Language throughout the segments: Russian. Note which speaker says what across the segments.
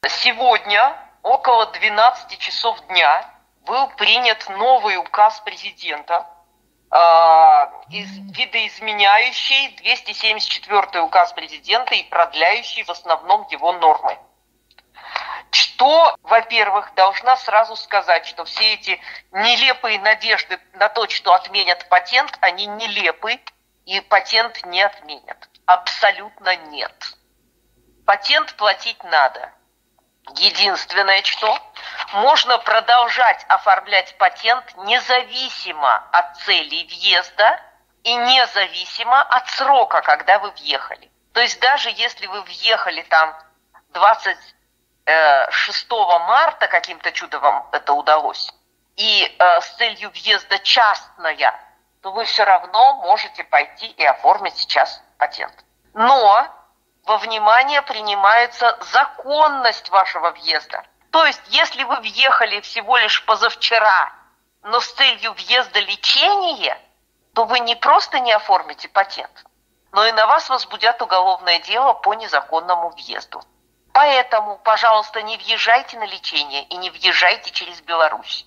Speaker 1: Сегодня около 12 часов дня был принят новый указ президента, видоизменяющий 274-й указ президента и продляющий в основном его нормы. Что, во-первых, должна сразу сказать, что все эти нелепые надежды на то, что отменят патент, они нелепы, и патент не отменят. Абсолютно нет. Патент платить надо. Единственное, что можно продолжать оформлять патент независимо от целей въезда и независимо от срока, когда вы въехали. То есть даже если вы въехали там 26 марта, каким-то чудом вам это удалось, и с целью въезда частная, то вы все равно можете пойти и оформить сейчас патент. Но во внимание принимается законность вашего въезда. То есть, если вы въехали всего лишь позавчера, но с целью въезда лечения, то вы не просто не оформите патент, но и на вас возбудят уголовное дело по незаконному въезду. Поэтому, пожалуйста, не въезжайте на лечение и не въезжайте через Беларусь.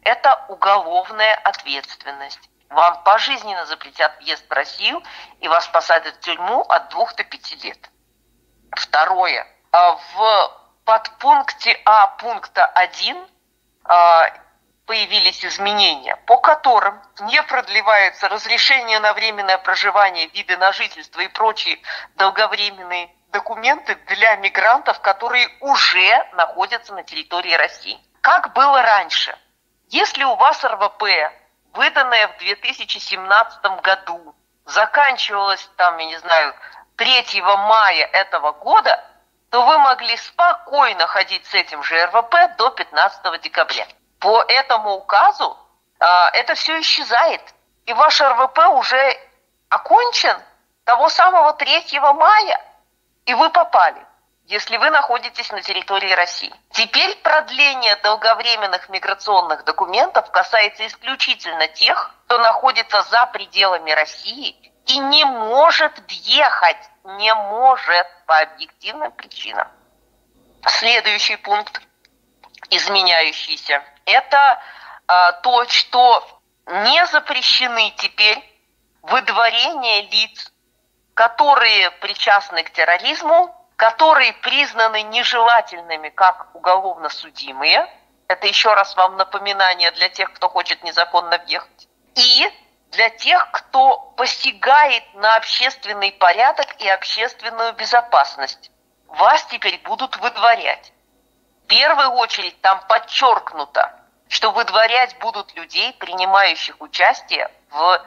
Speaker 1: Это уголовная ответственность. Вам пожизненно запретят въезд в Россию и вас посадят в тюрьму от 2 до 5 лет. Второе. В подпункте А пункта 1 появились изменения, по которым не продлевается разрешение на временное проживание, виды на жительство и прочие долговременные документы для мигрантов, которые уже находятся на территории России. Как было раньше, если у вас РВП, выданное в 2017 году, заканчивалось, 3 мая этого года, то вы могли спокойно ходить с этим же РВП до 15 декабря. По этому указу это все исчезает, и ваш РВП уже окончен того самого 3 мая, и вы попали, если вы находитесь на территории России. Теперь продление долговременных миграционных документов касается исключительно тех, кто находится за пределами России и не может въехать, не может по объективным причинам. Следующий пункт, изменяющийся, это то, что не запрещены теперь выдворение лиц, которые причастны к терроризму, которые признаны нежелательными как уголовно судимые. Это еще раз вам напоминание для тех, кто хочет незаконно въехать. И для тех, кто посягает на общественный порядок и общественную безопасность. Вас теперь будут выдворять. В первую очередь там подчеркнуто, что выдворять будут людей, принимающих участие в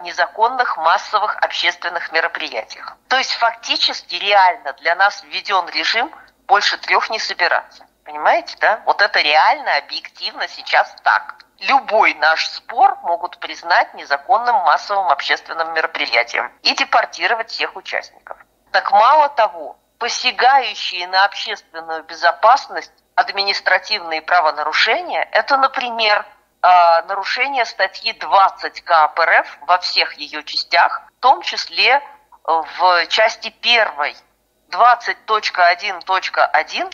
Speaker 1: незаконных массовых общественных мероприятиях. То есть фактически реально для нас введен режим больше 3 не собираться. Понимаете, да? Вот это реально, объективно сейчас так. Любой наш спор могут признать незаконным массовым общественным мероприятием и депортировать всех участников. Так мало того, посягающие на общественную безопасность административные правонарушения, это, например, нарушение статьи 20 КАП РФ во всех ее частях, в том числе в части 1 20.1.1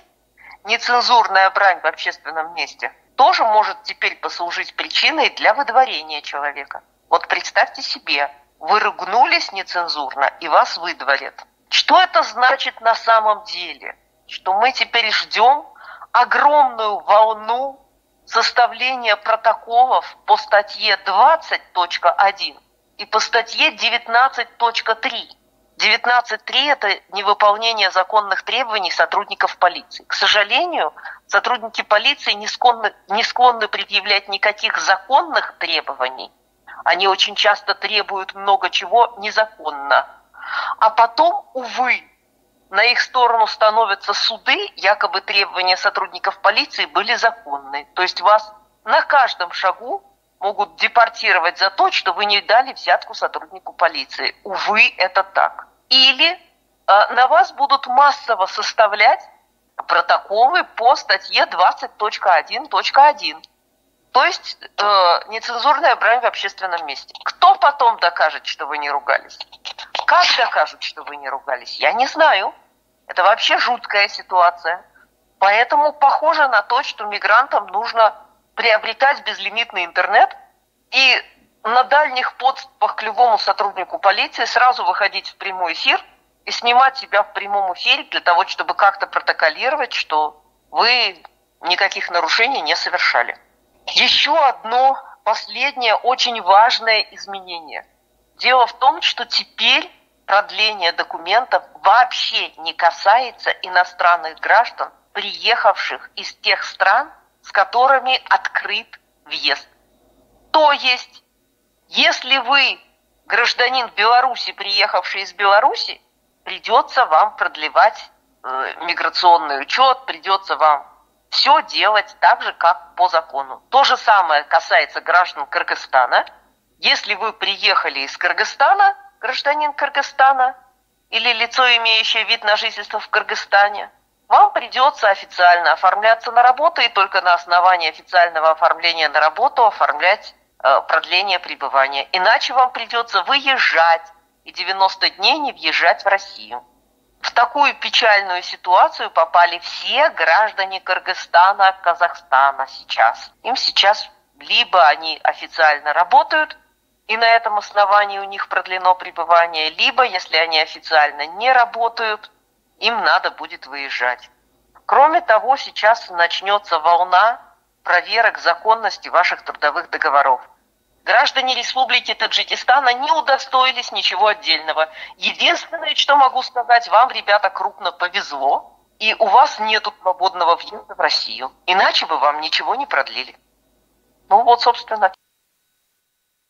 Speaker 1: нецензурная брань в общественном месте тоже может теперь послужить причиной для выдворения человека. Вот представьте себе, вы ругнулись нецензурно и вас выдворят. Что это значит на самом деле? Что мы теперь ждем огромную волну составления протоколов по статье 20.1 и по статье 19.3. 19.3 – это невыполнение законных требований сотрудников полиции. К сожалению, сотрудники полиции не склонны предъявлять никаких законных требований. Они очень часто требуют много чего незаконно. А потом, увы, на их сторону становятся суды, якобы требования сотрудников полиции были законны. То есть вас на каждом шагу могут депортировать за то, что вы не дали взятку сотруднику полиции. Увы, это так. Или на вас будут массово составлять протоколы по статье 20.1.1. То есть нецензурная брань в общественном месте. Кто потом докажет, что вы не ругались? Как докажут, что вы не ругались? Я не знаю. Это вообще жуткая ситуация. Поэтому похоже на то, что мигрантам нужно приобретать безлимитный интернет и на дальних подступах к любому сотруднику полиции сразу выходить в прямой эфир и снимать себя в прямом эфире для того, чтобы как-то протоколировать, что вы никаких нарушений не совершали. Еще одно последнее очень важное изменение. Дело в том, что теперь продление документов вообще не касается иностранных граждан, приехавших из тех стран, с которыми открыт въезд. То есть, если вы гражданин Беларуси, приехавший из Беларуси, придется вам продлевать миграционный учет, придется вам все делать так же, как по закону. То же самое касается граждан Кыргызстана. Если вы приехали из Кыргызстана, гражданин Кыргызстана или лицо, имеющее вид на жительство в Кыргызстане, вам придется официально оформляться на работу и только на основании официального оформления на работу оформлять продление пребывания. Иначе вам придется выезжать и 90 дней не въезжать в Россию. В такую печальную ситуацию попали все граждане Кыргызстана, Казахстана сейчас. Им сейчас либо они официально работают, и на этом основании у них продлено пребывание, либо, если они официально не работают, им надо будет выезжать. Кроме того, сейчас начнется волна проверок законности ваших трудовых договоров. Граждане Республики Таджикистан не удостоились ничего отдельного. Единственное, что могу сказать, вам, ребята, крупно повезло, и у вас нет свободного въезда в Россию. Иначе бы вам ничего не продлили. Ну вот, собственно.